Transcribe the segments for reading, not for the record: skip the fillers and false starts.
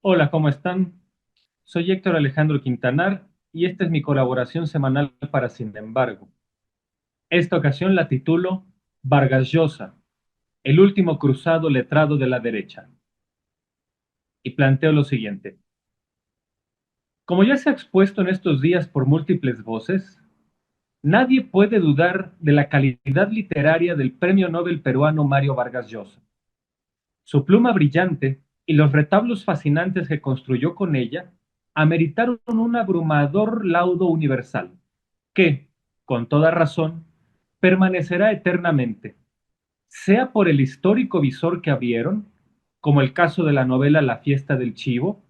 Hola, ¿cómo están? Soy Héctor Alejandro Quintanar y esta es mi colaboración semanal para Sin embargo. Esta ocasión la titulo Vargas Llosa, el último cruzado letrado de la derecha. Y planteo lo siguiente. Como ya se ha expuesto en estos días por múltiples voces, nadie puede dudar de la calidad literaria del premio Nobel peruano Mario Vargas Llosa. Su pluma brillante y los retablos fascinantes que construyó con ella ameritaron un abrumador laudo universal que, con toda razón, permanecerá eternamente, sea por el histórico visor que abrieron, como el caso de la novela La fiesta del chivo,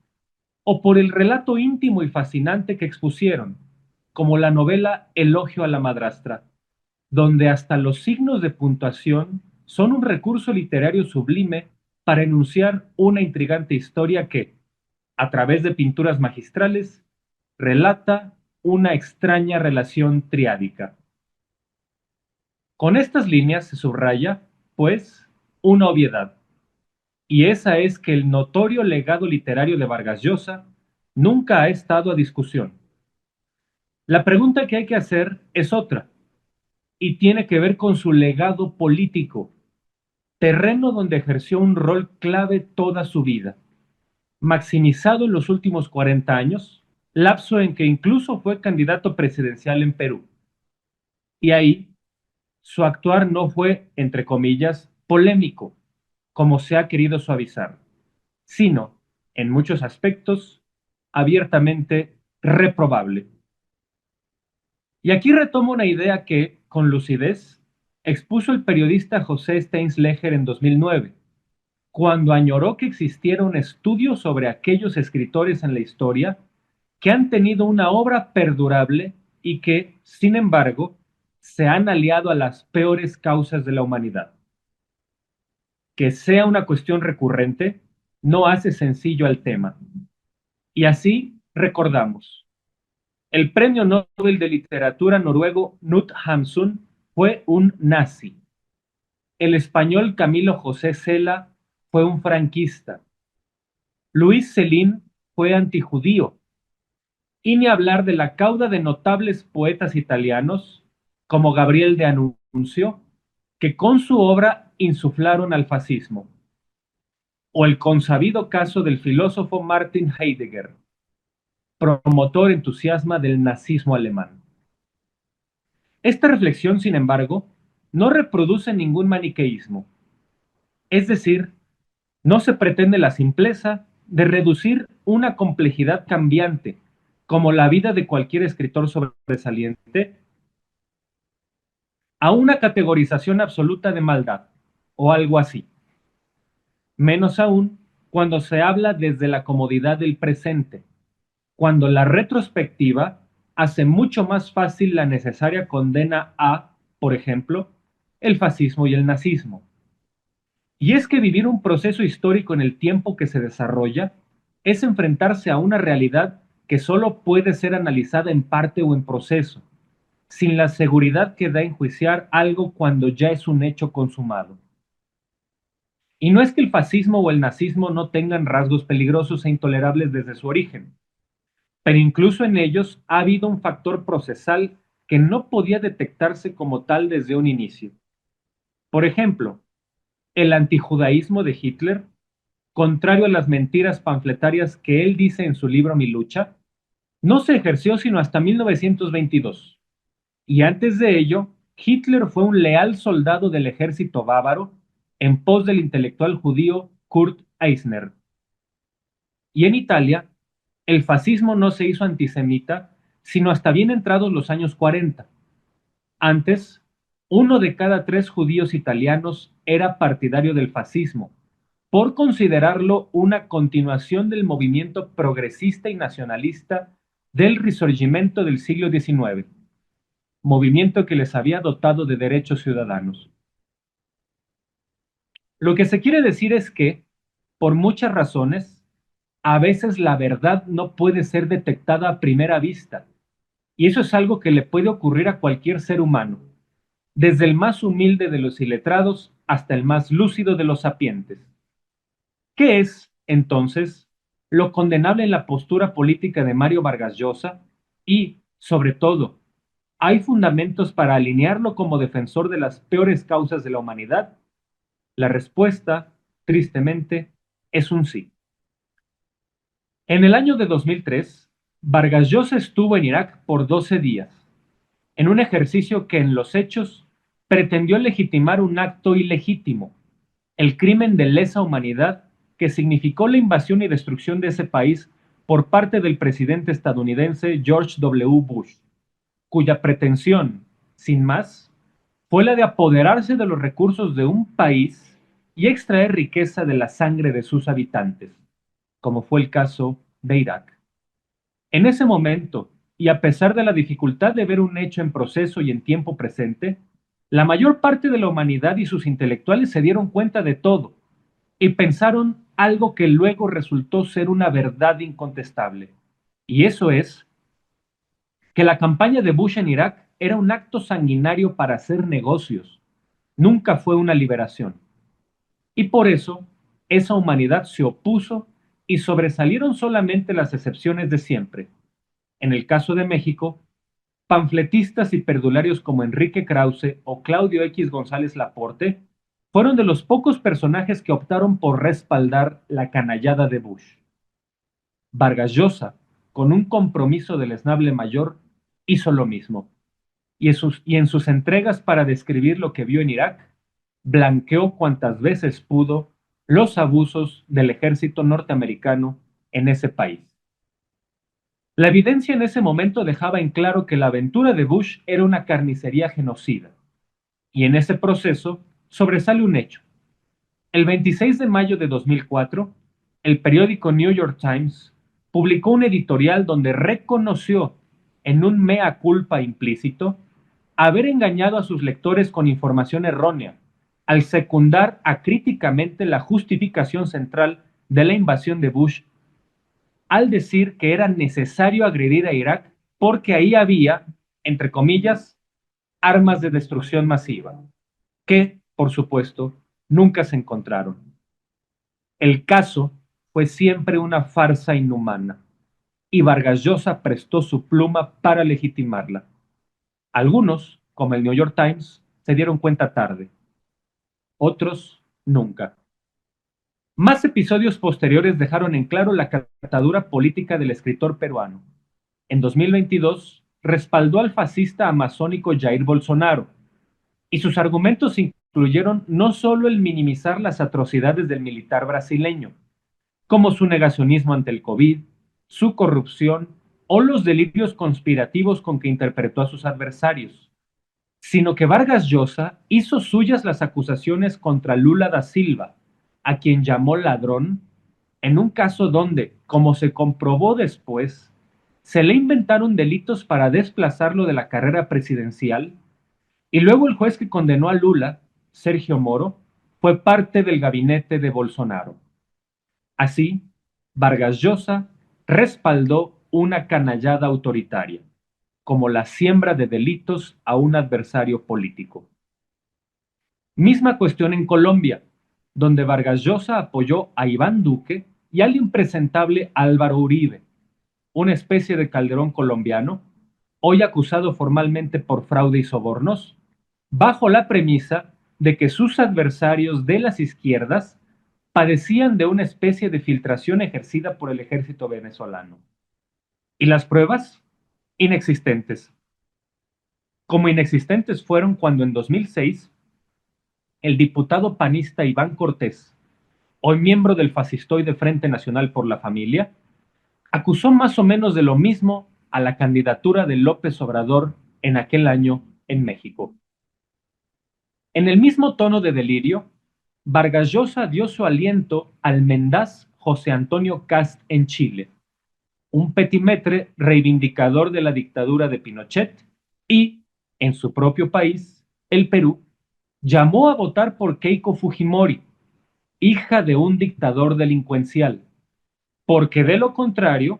o por el relato íntimo y fascinante que expusieron, como la novela Elogio a la madrastra, donde hasta los signos de puntuación son un recurso literario sublime para enunciar una intrigante historia que, a través de pinturas magistrales, relata una extraña relación triádica. Con estas líneas se subraya, pues, una obviedad, y esa es que el notorio legado literario de Vargas Llosa nunca ha estado a discusión. La pregunta que hay que hacer es otra, y tiene que ver con su legado político, terreno donde ejerció un rol clave toda su vida, maximizado en los últimos 40 años, lapso en que incluso fue candidato presidencial en Perú. Y ahí su actuar no fue, entre comillas, polémico, como se ha querido suavizar, sino, en muchos aspectos, abiertamente reprobable. Y aquí retomo una idea que, con lucidez, expuso el periodista José Steinsleger en 2009, cuando añoró que existiera un estudio sobre aquellos escritores en la historia que han tenido una obra perdurable y que, sin embargo, se han aliado a las peores causas de la humanidad. Que sea una cuestión recurrente no hace sencillo al tema. Y así recordamos. El premio Nobel de Literatura noruego Knut Hamsun fue un nazi. El español Camilo José Cela fue un franquista. Luis Celine fue antijudío. Y ni hablar de la cauda de notables poetas italianos como Gabriel de Annunzio, que con su obra insuflaron al fascismo, o el consabido caso del filósofo Martin Heidegger, promotor entusiasta del nazismo alemán. Esta reflexión, sin embargo, no reproduce ningún maniqueísmo, es decir, no se pretende la simpleza de reducir una complejidad cambiante, como la vida de cualquier escritor sobresaliente, a una categorización absoluta de maldad, o algo así. Menos aún cuando se habla desde la comodidad del presente, cuando la retrospectiva hace mucho más fácil la necesaria condena a, por ejemplo, el fascismo y el nazismo. Y es que vivir un proceso histórico en el tiempo que se desarrolla es enfrentarse a una realidad que solo puede ser analizada en parte o en proceso, sin la seguridad que da enjuiciar algo cuando ya es un hecho consumado. Y no es que el fascismo o el nazismo no tengan rasgos peligrosos e intolerables desde su origen, pero incluso en ellos ha habido un factor procesal que no podía detectarse como tal desde un inicio. Por ejemplo, el antijudaísmo de Hitler, contrario a las mentiras panfletarias que él dice en su libro Mi lucha, no se ejerció sino hasta 1922. Y antes de ello, Hitler fue un leal soldado del ejército bávaro en pos del intelectual judío Kurt Eisner. Y en Italia, el fascismo no se hizo antisemita sino hasta bien entrados los años 40. Antes, uno de cada tres judíos italianos era partidario del fascismo, por considerarlo una continuación del movimiento progresista y nacionalista del Risorgimento del siglo XIX, movimiento que les había dotado de derechos ciudadanos. Lo que se quiere decir es que, por muchas razones, a veces la verdad no puede ser detectada a primera vista, y eso es algo que le puede ocurrir a cualquier ser humano, desde el más humilde de los iletrados hasta el más lúcido de los sapientes. ¿Qué es, entonces, lo condenable en la postura política de Mario Vargas Llosa y, sobre todo, ¿hay fundamentos para alinearlo como defensor de las peores causas de la humanidad? La respuesta, tristemente, es un sí. En el año de 2003, Vargas Llosa estuvo en Irak por 12 días, en un ejercicio que en los hechos pretendió legitimar un acto ilegítimo, el crimen de lesa humanidad que significó la invasión y destrucción de ese país por parte del presidente estadounidense George W. Bush, cuya pretensión, sin más, fue la de apoderarse de los recursos de un país y extraer riqueza de la sangre de sus habitantes, como fue el caso de Irak. En ese momento, y a pesar de la dificultad de ver un hecho en proceso y en tiempo presente, la mayor parte de la humanidad y sus intelectuales se dieron cuenta de todo y pensaron algo que luego resultó ser una verdad incontestable. Y eso es que la campaña de Bush en Irak era un acto sanguinario para hacer negocios, nunca fue una liberación. Y por eso, esa humanidad se opuso y sobresalieron solamente las excepciones de siempre. En el caso de México, panfletistas y perdularios como Enrique Krause o Claudio X González Laporte fueron de los pocos personajes que optaron por respaldar la canallada de Bush. Vargas Llosa, con un compromiso del esnable mayor, hizo lo mismo. Y en sus entregas para describir lo que vio en Irak, blanqueó cuantas veces pudo los abusos del ejército norteamericano en ese país. La evidencia en ese momento dejaba en claro que la aventura de Bush era una carnicería genocida, y en ese proceso sobresale un hecho. El 26 de mayo de 2004, el periódico New York Times publicó un editorial donde reconoció, en un mea culpa implícito, haber engañado a sus lectores con información errónea, al secundar acríticamente la justificación central de la invasión de Bush, al decir que era necesario agredir a Irak porque ahí había, entre comillas, armas de destrucción masiva, que, por supuesto, nunca se encontraron. El caso fue siempre una farsa inhumana, y Vargas Llosa prestó su pluma para legitimarla. Algunos, como el New York Times, se dieron cuenta tarde, otros nunca. Más episodios posteriores dejaron en claro la catadura política del escritor peruano. En 2022, respaldó al fascista amazónico Jair Bolsonaro, y sus argumentos incluyeron no solo el minimizar las atrocidades del militar brasileño, como su negacionismo ante el COVID, su corrupción o los delirios conspirativos con que interpretó a sus adversarios, sino que Vargas Llosa hizo suyas las acusaciones contra Lula da Silva, a quien llamó ladrón, en un caso donde, como se comprobó después, se le inventaron delitos para desplazarlo de la carrera presidencial, y luego el juez que condenó a Lula, Sergio Moro, fue parte del gabinete de Bolsonaro. Así, Vargas Llosa respaldó una canallada autoritaria, como la siembra de delitos a un adversario político. Misma cuestión en Colombia, donde Vargas Llosa apoyó a Iván Duque y al impresentable Álvaro Uribe, una especie de Calderón colombiano, hoy acusado formalmente por fraude y sobornos, bajo la premisa de que sus adversarios de las izquierdas padecían de una especie de filtración ejercida por el ejército venezolano. ¿Y las pruebas? Inexistentes. Como inexistentes fueron cuando en 2006 el diputado panista Iván Cortés, hoy miembro del fascistoide Frente Nacional por la Familia, acusó más o menos de lo mismo a la candidatura de López Obrador en aquel año en México. En el mismo tono de delirio, Vargas Llosa dio su aliento al mendaz José Antonio Kast en Chile, un petimetre reivindicador de la dictadura de Pinochet y, en su propio país, el Perú, llamó a votar por Keiko Fujimori, hija de un dictador delincuencial, porque de lo contrario,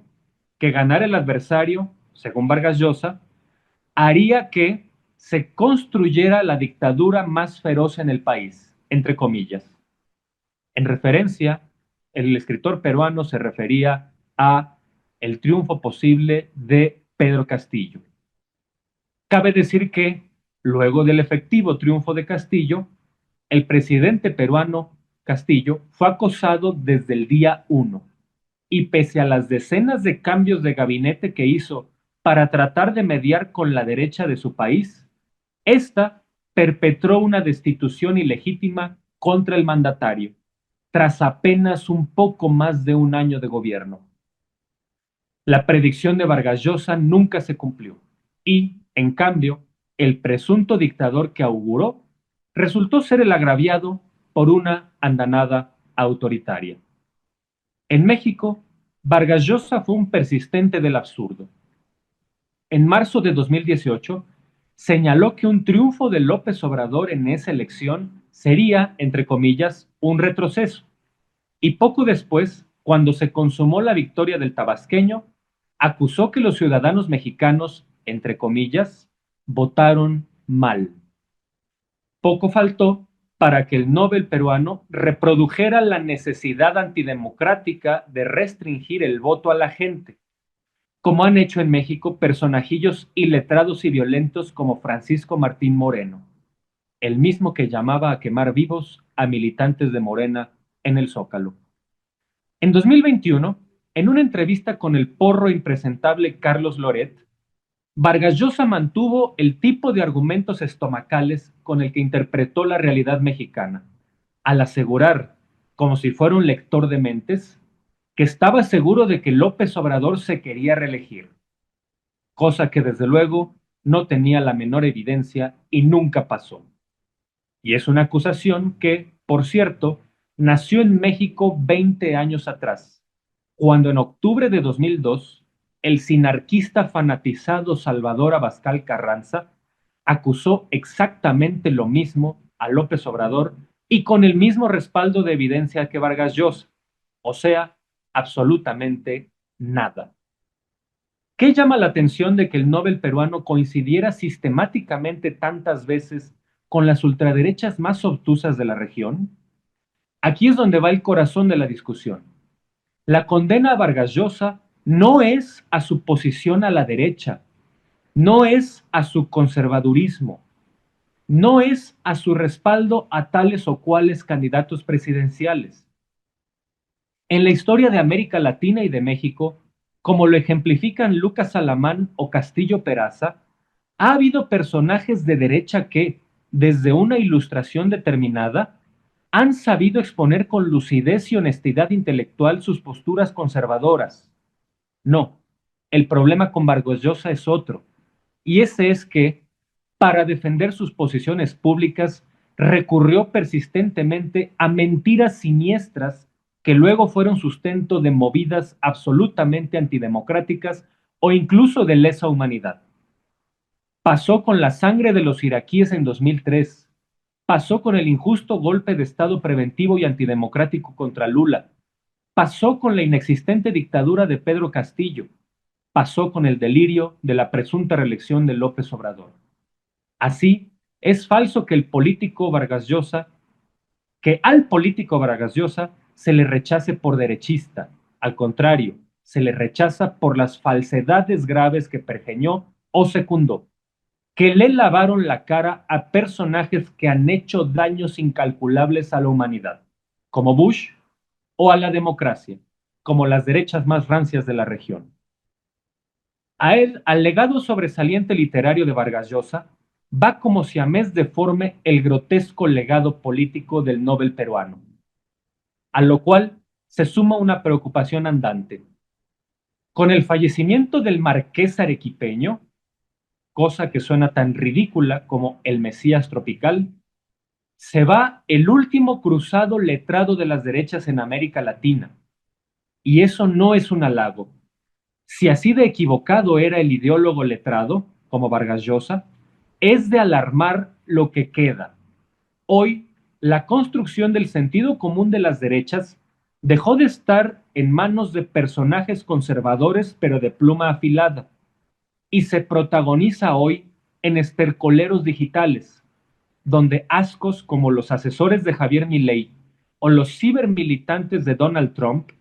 que ganar el adversario, según Vargas Llosa, haría que se construyera la dictadura más feroz en el país, entre comillas, en referencia el escritor peruano se refería a el triunfo posible de Pedro Castillo. Cabe decir que, luego del efectivo triunfo de Castillo, el presidente peruano Castillo fue acosado desde el día uno y pese a las decenas de cambios de gabinete que hizo para tratar de mediar con la derecha de su país, ésta perpetró una destitución ilegítima contra el mandatario, tras apenas un poco más de un año de gobierno. La predicción de Vargas Llosa nunca se cumplió y, en cambio, el presunto dictador que auguró resultó ser el agraviado por una andanada autoritaria. En México, Vargas Llosa fue un persistente del absurdo. En marzo de 2018, señaló que un triunfo de López Obrador en esa elección sería, entre comillas, un retroceso. Y poco después, cuando se consumó la victoria del tabasqueño, acusó que los ciudadanos mexicanos, entre comillas, votaron mal. Poco faltó para que el Nobel peruano reprodujera la necesidad antidemocrática de restringir el voto a la gente, como han hecho en México personajillos iletrados y violentos como Francisco Martín Moreno, el mismo que llamaba a quemar vivos a militantes de Morena en el Zócalo. En 2021, en una entrevista con el porro impresentable Carlos Loret, Vargas Llosa mantuvo el tipo de argumentos estomacales con el que interpretó la realidad mexicana, al asegurar, como si fuera un lector de mentes, que estaba seguro de que López Obrador se quería reelegir, cosa que desde luego no tenía la menor evidencia y nunca pasó. Y es una acusación que, por cierto, nació en México 20 años atrás, cuando en octubre de 2002, el sinarquista fanatizado Salvador Abascal Carranza acusó exactamente lo mismo a López Obrador y con el mismo respaldo de evidencia que Vargas Llosa, o sea, absolutamente nada. ¿Qué llama la atención de que el Nobel peruano coincidiera sistemáticamente tantas veces con las ultraderechas más obtusas de la región? Aquí es donde va el corazón de la discusión. La condena a Vargas Llosa no es a su posición a la derecha, no es a su conservadurismo, no es a su respaldo a tales o cuales candidatos presidenciales. En la historia de América Latina y de México, como lo ejemplifican Lucas Alamán o Castillo Peraza, ha habido personajes de derecha que, desde una ilustración determinada, han sabido exponer con lucidez y honestidad intelectual sus posturas conservadoras. No, el problema con Vargas Llosa es otro, y ese es que, para defender sus posiciones públicas, recurrió persistentemente a mentiras siniestras que luego fueron sustento de movidas absolutamente antidemocráticas o incluso de lesa humanidad. Pasó con la sangre de los iraquíes en 2003, pasó con el injusto golpe de Estado preventivo y antidemocrático contra Lula, pasó con la inexistente dictadura de Pedro Castillo, pasó con el delirio de la presunta reelección de López Obrador. Así, es falso que al político Vargas Llosa se le rechace por derechista. Al contrario, se le rechaza por las falsedades graves que pergeñó o secundó, que le lavaron la cara a personajes que han hecho daños incalculables a la humanidad, como Bush, o a la democracia, como las derechas más rancias de la región. A él, al legado sobresaliente literario de Vargas Llosa, va como siamés deforme el grotesco legado político del Nobel peruano, a lo cual se suma una preocupación andante. Con el fallecimiento del marqués arequipeño, cosa que suena tan ridícula como el Mesías tropical, se va el último cruzado letrado de las derechas en América Latina. Y eso no es un halago. Si así de equivocado era el ideólogo letrado, como Vargas Llosa, es de alarmar lo que queda. Hoy, la construcción del sentido común de las derechas dejó de estar en manos de personajes conservadores pero de pluma afilada y se protagoniza hoy en estercoleros digitales, donde ascos como los asesores de Javier Milei o los cibermilitantes de Donald Trump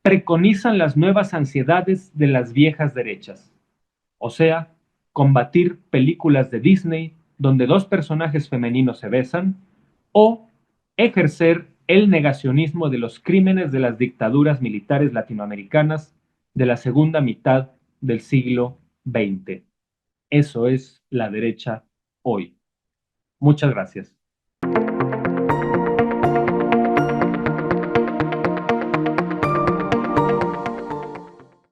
preconizan las nuevas ansiedades de las viejas derechas, o sea, combatir películas de Disney donde dos personajes femeninos se besan, o ejercer el negacionismo de los crímenes de las dictaduras militares latinoamericanas de la segunda mitad del siglo XX. Eso es la derecha hoy. Muchas gracias.